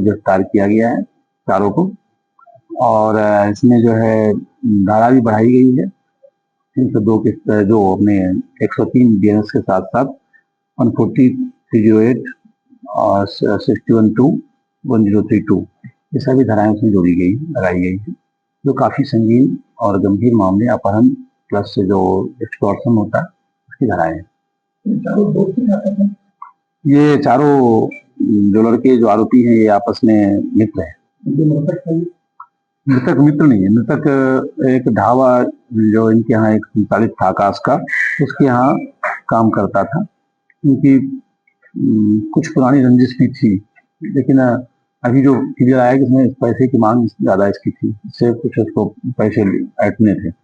गिरफ्तार किया गया है, 4 को। और इसमें जो है धारा भी बढ़ाई गई है 302 के, जो अपने 103 BNS के साथ साथ 140 308 और 61(2) 1032 ये सभी धाराएं उसमें लगाई गई है, जो काफी संगीन और गंभीर मामले, अपहरण प्लस जो एक्सटॉर्शन होता है उसकी धाराएं हैं। ये चारों जो लड़के, जो आरोपी हैं, ये आपस में मित्र हैं। मृतक मित्र नहीं है, मृतक एक ढाबा जो इनके यहाँ एक संचालित था आकाश का, उसके यहाँ काम करता था। इनकी कुछ पुरानी रंजिश भी थी, लेकिन अभी जो क्लियर आया कि इसमें पैसे की मांग ज्यादा इसकी थी, इससे कुछ उसको पैसे ऐटने थे।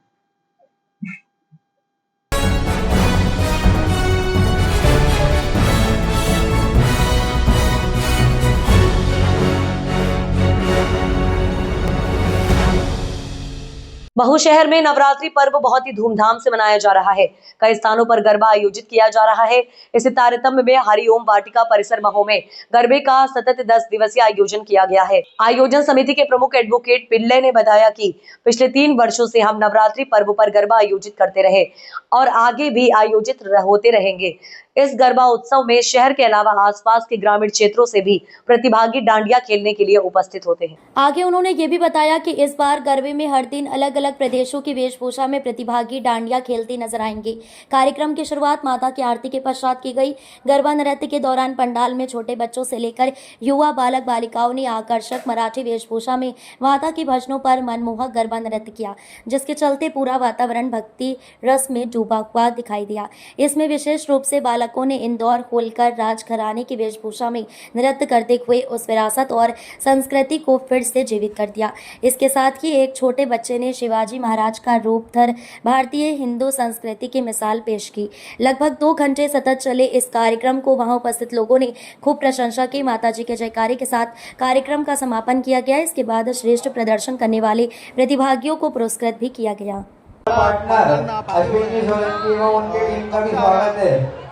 महू शहर में नवरात्रि पर्व बहुत ही धूमधाम से मनाया जा रहा है। कई स्थानों पर गरबा आयोजित किया जा रहा है। इसी तारतम्य में हरिओम वाटिका परिसर महू में गरबे का सतत 10 दिवसीय आयोजन किया गया है। आयोजन समिति के प्रमुख एडवोकेट पिल्ले ने बताया कि पिछले 3 वर्षों से हम नवरात्रि पर्व पर गरबा आयोजित करते रहे और आगे भी आयोजित होते रहेंगे। इस गरबा उत्सव में शहर के अलावा आसपास के ग्रामीण क्षेत्रों से भी प्रतिभागी डांडिया खेलने के लिए उपस्थित होते हैं। आगे उन्होंने ये भी बताया कि इस बार गरबे में हर दिन अलग अलग प्रदेशों की वेशभूषा में प्रतिभागी डांडिया खेलते नजर आएंगे। कार्यक्रम की शुरुआत माता की आरती के पश्चात की गई। गरबा नृत्य के दौरान पंडाल में छोटे बच्चों से लेकर युवा बालक बालिकाओं ने आकर्षक मराठी वेशभूषा में माता की भजनों पर मनमोहक गरबा नृत्य किया, जिसके चलते पूरा वातावरण भक्ति रस में डूबा हुआ दिखाई दिया। इसमें विशेष रूप से बालक बालकों ने इंदौर होलकर राजघराने की वेशभूषा में नृत्य करते हुए उस विरासत और संस्कृति को फिर से जीवित कर दिया। इसके साथ ही एक छोटे बच्चे ने शिवाजी महाराज का रूप धर भारतीय हिंदू संस्कृति की मिसाल पेश की। लगभग 2 घंटे सतत चले इस कार्यक्रम को वहां उपस्थित लोगों ने खूब प्रशंसा की। माताजी के जयकारे के साथ कार्यक्रम का समापन किया गया। इसके बाद श्रेष्ठ प्रदर्शन करने वाले प्रतिभागियों को पुरस्कृत भी किया गया। अश्विनी सोलंकी व उनके टीम का भी स्वागत है।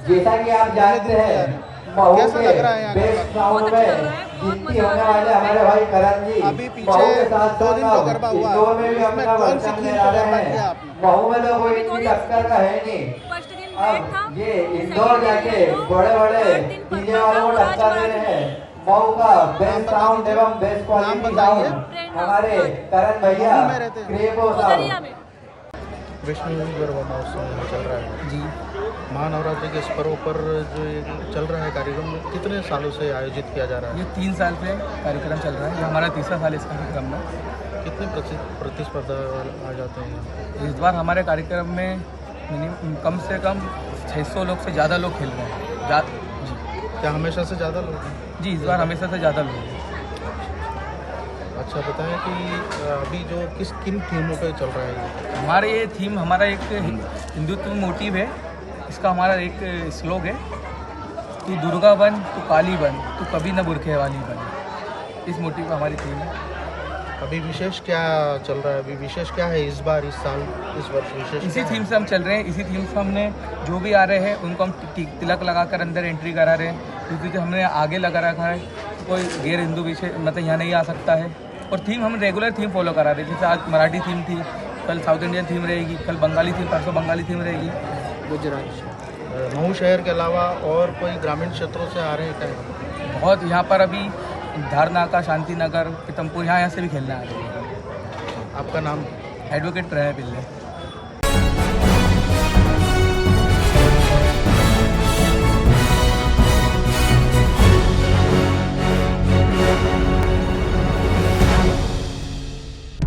जैसा कि आप जानते हैं, महू के बेस्ट राउंड में जीतती होने वाले हमारे भाई करण जी महू के साथ इंदौर में भी अपना वर्चस्व लहरा रहे हैं। महू में तो कोई इतनी टक्कर का है नहीं। अब ये इंदौर जाके बड़े बड़े डीजे वालों को टक्कर दे रहे हैं। महू का बेस्ट साउंड एवं बेस्ट क्वालिटी साउंड हमारे करण भैया क्रेबो साउंड। वैष्णो गरबा महोत्सव चल रहा है जी। महानवरात्रि के इस पर्व पर जो ये चल रहा है कार्यक्रम, कितने सालों से आयोजित किया जा रहा है? ये 3 साल से कार्यक्रम चल रहा है। ये हमारा 3रा साल इस कार्यक्रम में। कितने प्रतिस्पर्धा आ जाते हैं? इस बार हमारे कार्यक्रम में मिनिमम कम से कम 600 लोग से ज़्यादा लोग खेल रहे हैं जी। क्या हमेशा से ज़्यादा लोग हैं? जी, इस बार हमेशा से ज़्यादा लोग हैं। अच्छा, बताएं कि अभी जो किन थीमों पे चल रहा है? हमारे ये थीम हमारा एक हिंदुत्व मोटिव है। इसका हमारा एक श्लोक है, तू दुर्गा बन, तू काली बन, तू कभी न बुरखे वाली बन। इस मोटिव का हमारी थीम है। अभी विशेष क्या चल रहा है? अभी विशेष क्या है इस बार, इस साल, इस वर्ष विशेष? इसी थीम से हम चल रहे हैं। इसी थीम से हमने जो भी आ रहे हैं उनको हम तिलक लगाकर अंदर एंट्री करा रहे हैं, क्योंकि हमने आगे लगा रखा है कोई गैर हिंदू विषय मतलब यहाँ नहीं आ सकता है। और थीम हम रेगुलर थीम फॉलो करा रहे हैं। जैसे आज मराठी थीम थी, कल साउथ इंडियन थीम रहेगी, कल बंगाली थीम, परसों बंगाली थीम रहेगी। गुजरात महू शहर के अलावा और कोई ग्रामीण क्षेत्रों से आ रहे हैं क्या? बहुत यहाँ पर अभी धारनाका, शांति नगर, पीतमपुर यहाँ से भी खेलने आ रहे हैं। आपका नाम? एडवोकेट प्रणय पिल्ले।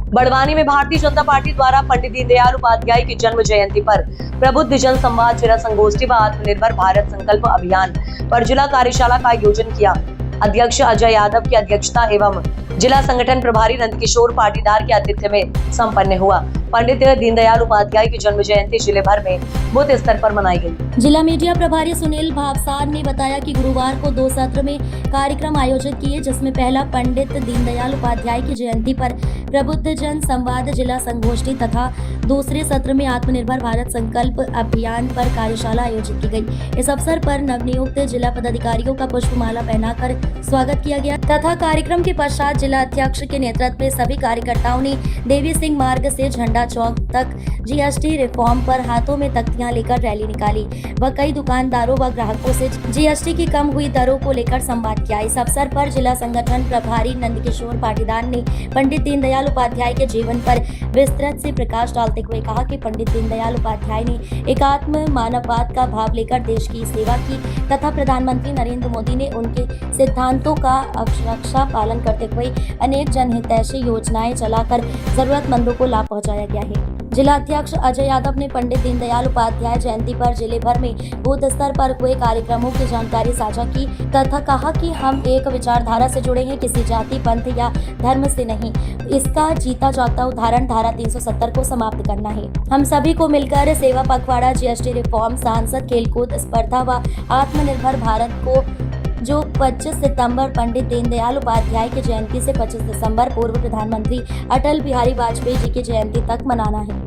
बड़वानी में भारतीय जनता पार्टी द्वारा पंडित दीनदयाल उपाध्याय की जन्म जयंती पर प्रबुद्ध जन संवाद, जिला संगोष्ठी व आत्मनिर्भर भारत संकल्प अभियान पर जिला कार्यशाला का आयोजन किया। अध्यक्ष अजय यादव की अध्यक्षता एवं जिला संगठन प्रभारी नंदकिशोर पाटीदार के आतिथ्य में संपन्न हुआ। पंडित दीनदयाल उपाध्याय की जन्म जयंती जिले भर में बूथ स्तर पर मनाई गई। जिला मीडिया प्रभारी सुनील भावसार ने बताया कि गुरुवार को 2 सत्र में कार्यक्रम आयोजित किए, जिसमें पहला पंडित दीनदयाल उपाध्याय की जयंती पर प्रबुद्ध जन संवाद जिला संगोष्ठी तथा दूसरे सत्र में आत्मनिर्भर भारत संकल्प अभियान पर कार्यशाला आयोजित की गई। इस अवसर पर नवनियुक्त जिला पदाधिकारियों का पुष्पमाला पहनाकर स्वागत किया गया तथा कार्यक्रम के पश्चात जिला अध्यक्ष के नेतृत्व में सभी कार्यकर्ताओं ने देवी सिंह मार्ग से झंडा चौक तक जीएसटी रिफॉर्म पर हाथों में तख्तियां लेकर रैली निकाली व कई दुकानदारों व ग्राहकों से जीएसटी की कम हुई दरों को लेकर संवाद किया। इस अवसर पर जिला संगठन प्रभारी नंदकिशोर पाटीदार ने पंडित दीनदयाल उपाध्याय के जीवन पर विस्तृत से प्रकाश डालते हुए कहा कि पंडित दीनदयाल उपाध्याय ने एकात्म मानववाद का भाव लेकर देश की सेवा की तथा प्रधानमंत्री नरेंद्र मोदी ने उनके सिद्धांतों का अक्षरशः पालन करते हुए अनेक जनहितैषी योजनाएं चलाकर जरूरतमंदों को लाभ पहुंचाया गया है। जिला अध्यक्ष अजय यादव ने पंडित दीनदयाल उपाध्याय जयंती पर जिले भर में बूथ स्तर पर हुए कार्यक्रमों की जानकारी साझा की तथा कहा कि हम एक विचारधारा से जुड़े हैं, किसी जाति, पंथ या धर्म से नहीं। इसका जीता जागता उदाहरण धारा 370 को समाप्त करना है। हम सभी को मिलकर सेवा पखवाड़ा, जीएसटी रिफॉर्म, सांसद, खेलकूद स्पर्धा व आत्मनिर्भर भारत को जो 25 सितंबर पंडित दीनदयाल उपाध्याय की जयंती से 25 दिसंबर पूर्व प्रधानमंत्री अटल बिहारी वाजपेयी जी की जयंती तक मनाना है।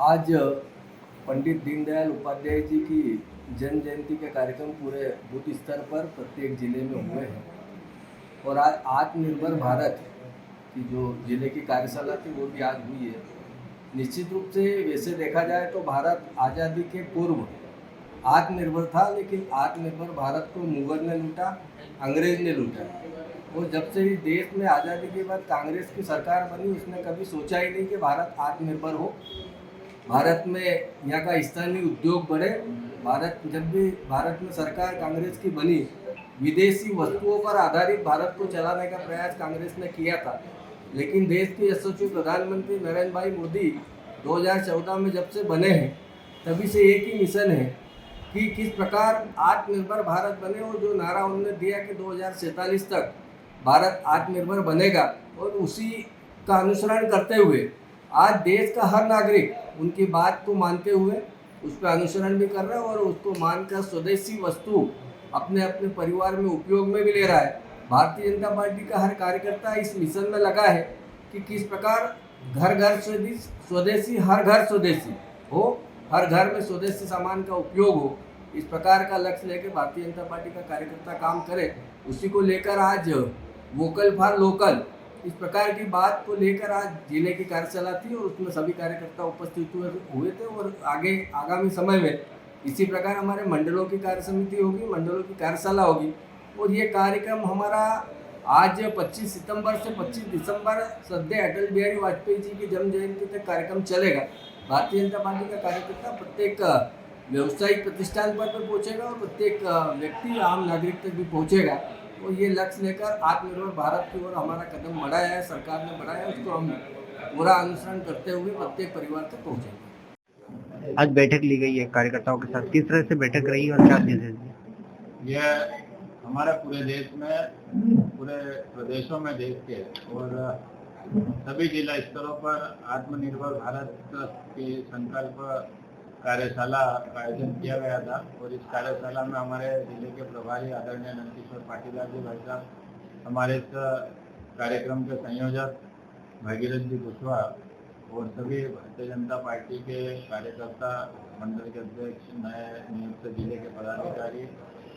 आज पंडित दीनदयाल उपाध्याय जी की जन्म जयंती के कार्यक्रम पूरे बूथ स्तर पर प्रत्येक जिले में हुए हैं और आज आत्मनिर्भर भारत की जो जिले की कार्यशाला थी वो भी आज हुई है। निश्चित रूप से वैसे देखा जाए तो भारत आज़ादी के पूर्व आत्मनिर्भर था, लेकिन आत्मनिर्भर भारत को मुगल ने लूटा, अंग्रेज ने लूटा। और जब से इस देश में आज़ादी के बाद कांग्रेस की सरकार बनी, उसने कभी सोचा ही नहीं कि भारत आत्मनिर्भर हो, भारत में यहाँ का स्थानीय उद्योग बढ़े। जब भी भारत में सरकार कांग्रेस की बनी, विदेशी वस्तुओं पर आधारित भारत को चलाने का प्रयास कांग्रेस ने किया था। लेकिन देश के यशस्वी प्रधानमंत्री नरेंद्र भाई मोदी 2014 में जब से बने हैं, तभी से एक ही मिशन है कि किस प्रकार आत्मनिर्भर भारत बने, और जो नारा उन्होंने दिया कि 2047 तक भारत आत्मनिर्भर बनेगा, और उसी का अनुसरण करते हुए आज देश का हर नागरिक उनकी बात को मानते हुए उस पर अनुसरण भी कर रहा है और उसको मानकर स्वदेशी वस्तु अपने अपने परिवार में उपयोग में भी ले रहा है। भारतीय जनता पार्टी का हर कार्यकर्ता इस मिशन में लगा है कि किस प्रकार घर घर स्वदेशी हर घर स्वदेशी हो, हर घर में स्वदेशी सामान का उपयोग हो, इस प्रकार का लक्ष्य लेकर भारतीय जनता पार्टी का कार्यकर्ता काम करे। उसी को लेकर आज वोकल फॉर लोकल इस प्रकार की बात को लेकर आज जिले की कार्यशाला थी और उसमें सभी कार्यकर्ता उपस्थित हुए थे। और आगामी समय में इसी प्रकार हमारे मंडलों की कार्य समिति होगी, मंडलों की कार्यशाला होगी, और ये कार्यक्रम हमारा आज 25 सितंबर से 25 दिसंबर श्रद्धेय अटल बिहारी वाजपेयी जी की जन्म जयंती तक कार्यक्रम चलेगा। भारतीय जनता पार्टी का कार्यकर्ता प्रत्येक व्यावसायिक प्रतिष्ठान पर पहुंचेगा और प्रत्येक व्यक्ति आम नागरिक तक भी पहुंचेगा। और ये लक्ष्य लेकर आत्मनिर्भर भारत की ओर हमारा कदम बढ़ाया है, सरकार ने बढ़ाया है, उसको हम पूरा अनुसरण करते हुए प्रत्येक परिवार तक पहुँचेंगे। आज बैठक ली गई है कार्यकर्ताओं के साथ, किस तरह से बैठक रही और क्या निर्देश दिए? यह हमारे पूरे देश में, पूरे प्रदेशों में देश के और सभी जिला स्तरों पर आत्मनिर्भर भारत के संकल्प कार्यशाला का आयोजन किया गया था। और इस कार्यशाला में हमारे जिले के प्रभारी आदरणीय नंदकिशोर पाटीदार जी भाई साहब, हमारे इस कार्यक्रम के संयोजक भागीरथ जी कुशवाहा और सभी भारतीय जनता पार्टी के कार्यकर्ता, मंडल के अध्यक्ष, नए नियुक्त जिले के पदाधिकारी,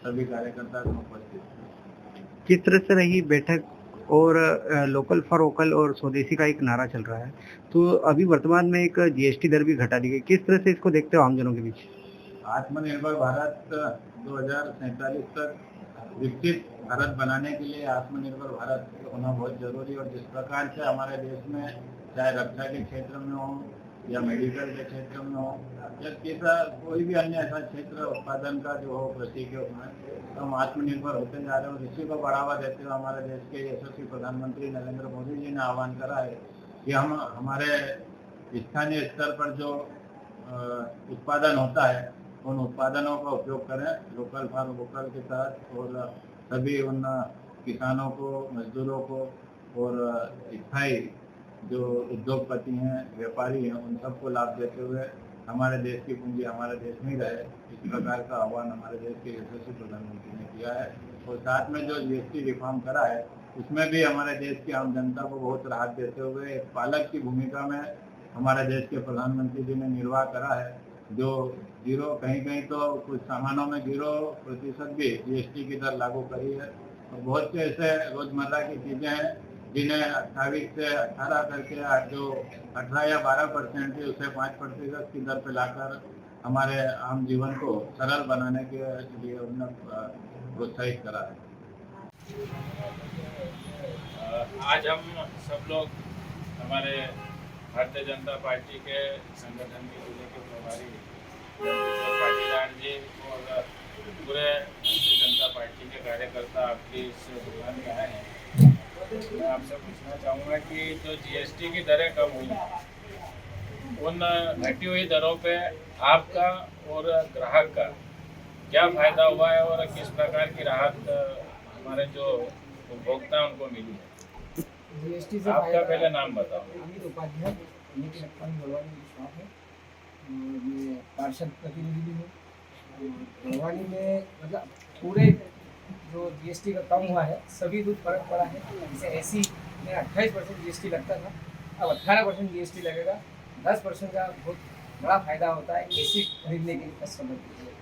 सभी कार्यकर्ता उपस्थित थे। किस तरह से रही बैठक? और लोकल फॉर वोकल और स्वदेशी का एक नारा चल रहा है, तो अभी वर्तमान में एक जीएसटी दर भी घटा दी गई, किस तरह से इसको देखते हो आमजनों के बीच? आत्मनिर्भर भारत 2047 तक विकसित भारत बनाने के लिए आत्मनिर्भर भारत होना बहुत जरूरी। और जिस प्रकार से हमारे देश में चाहे रक्षा के क्षेत्र में हो या मेडिकल के क्षेत्र में हो या किसा कोई भी अन्य ऐसा क्षेत्र उत्पादन का जो हो कृषि के, उसमें तो हम आत्मनिर्भर होते जा रहे हैं। और इसी को बढ़ावा देते हुए हमारे देश के यशस्वी प्रधानमंत्री नरेंद्र मोदी जी ने आह्वान करा है कि हम हमारे स्थानीय स्तर पर जो उत्पादन होता है उन उत्पादनों का उपयोग करें लोकल फॉर वोकल के तहत, और सभी उन किसानों को, मजदूरों को और स्थायी जो उद्योगपति हैं, व्यापारी हैं, उन सबको लाभ देते हुए हमारे देश की पूंजी हमारे देश में ही रहे, इस प्रकार का आह्वान हमारे देश के यशस्वी प्रधानमंत्री ने किया है। और साथ में जो जीएसटी रिफॉर्म करा है उसमें भी हमारे देश की आम जनता को बहुत राहत देते हुए एक पालक की भूमिका में हमारे देश के प्रधानमंत्री जी ने निर्वाह करा है। जो कहीं कहीं तो कुछ सामानों में 0% भी जीएसटी की दर लागू करी है। और बहुत से ऐसे रोजमर्रा की चीजें हैं जिन्हें 28 से 18 करके आज जो 18 या 12% थी उसे 5% की दर पे लाकर हमारे आम जीवन को सरल बनाने के लिए उन्होंने प्रोत्साहित करा है। आज हम सब लोग हमारे भारतीय जनता पार्टी के संगठन के जिले के प्रभारी पाटीदार जी और पूरे भारतीय जनता पार्टी के कार्यकर्ता आपकी इस दुकान में आए हैं। मैं आपसे पूछना चाहूँगा कि जो जीएसटी की दरें कम हुई उन घटी हुई दरों पे आपका और ग्राहक का क्या फायदा हुआ है और किस प्रकार की राहत हमारे जो उपभोक्ता उनको मिली है? जीएसटी से आपका पहले नाम बताओ। अमित उपाध्याय, मैं पार्षद प्रतिनिधि भी हूँ। बड़वानी में मतलब पूरे जो जीएसटी का कम हुआ है सभी दूध फर्क पड़ा है। जैसे एसी में 28% जीएसटी लगता था, अब 18% जीएसटी लगेगा। 10% का बहुत बड़ा फायदा होता है एसी खरीदने के लिए कस्टमर के लिए।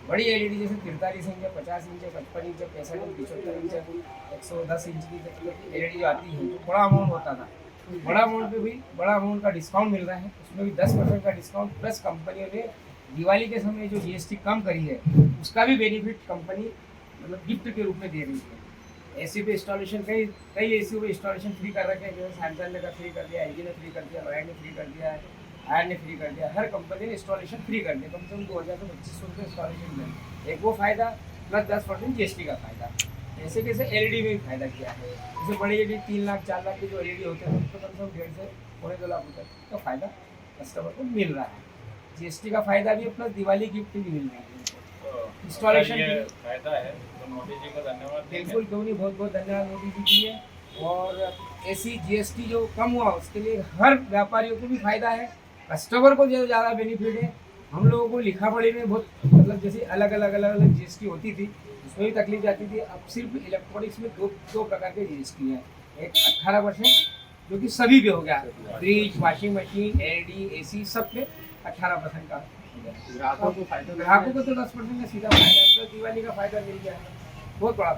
बड़ी एलईडी जैसे 43 inch, 50 inch, 55 inch, 65 inch, 75 inch, 110 inch की एलईडी जो आती है बड़ा अमाउंट होता था। बड़ा अमाउंट पे भी बड़ा अमाउंट का डिस्काउंट मिल रहा है, उसमें भी 10% का डिस्काउंट प्लस कंपनियों ने दिवाली के समय जो जीएसटी कम करी है उसका भी बेनिफिट कंपनी मतलब गिफ्ट के रूप में दे रही है। एसी पे इंस्टॉलेशन कई एसी पे इंस्टॉलेशन फ्री कर रखे हैं, जैसे सैमसंग ने फ्री कर दिया, एलजी ने फ्री कर दिया, लॉयड ने फ्री कर दिया है, आयर ने फ्री कर दिया। हर कंपनी ने इंस्टॉलेशन फ्री कर दिया, कम से कम 2000 से 2500 रुपये इंस्टॉलेशन में। एक वो फायदा प्लस 10% जीएसटी का फायदा। ऐसे कैसे एलईडी में भी फायदा किया है। जैसे बड़ी एलईडी 3 लाख 4 लाख के जो एलईडी होते हैं उसको कम से कम 1.5 से 2.5 लाख रुपये का फायदा कस्टमर को मिल रहा है। जीएसटी का फायदा भी है प्लस दिवाली गिफ्ट भी मिल रही है। इंस्टॉलेशन ये फायदा है, तो मोदी जी को धन्यवाद देंगे। बिल्कुल क्यों नहीं, बहुत बहुत धन्यवाद मोदी जी के लिए। और ऐसी जीएसटी जो कम हुआ उसके लिए हर व्यापारियों को भी फायदा है, कस्टमर को जो ज़्यादा बेनिफिट है। हम लोगों को लिखा पढ़ी में बहुत मतलब जैसे अलग अलग जीएसटी होती थी उसमें भी तकलीफ जाती थी। अब सिर्फ इलेक्ट्रॉनिक्स में दो प्रकार के जीएसटी हैं, एक 18% जो कि सभी पे हो गया, fridge, washing machine, LED, AC सब पे 18% का। ग्राहकों को तो 10% का सीधा फायदा है, तो दिवाली का फायदा मिल गया, बहुत बड़ा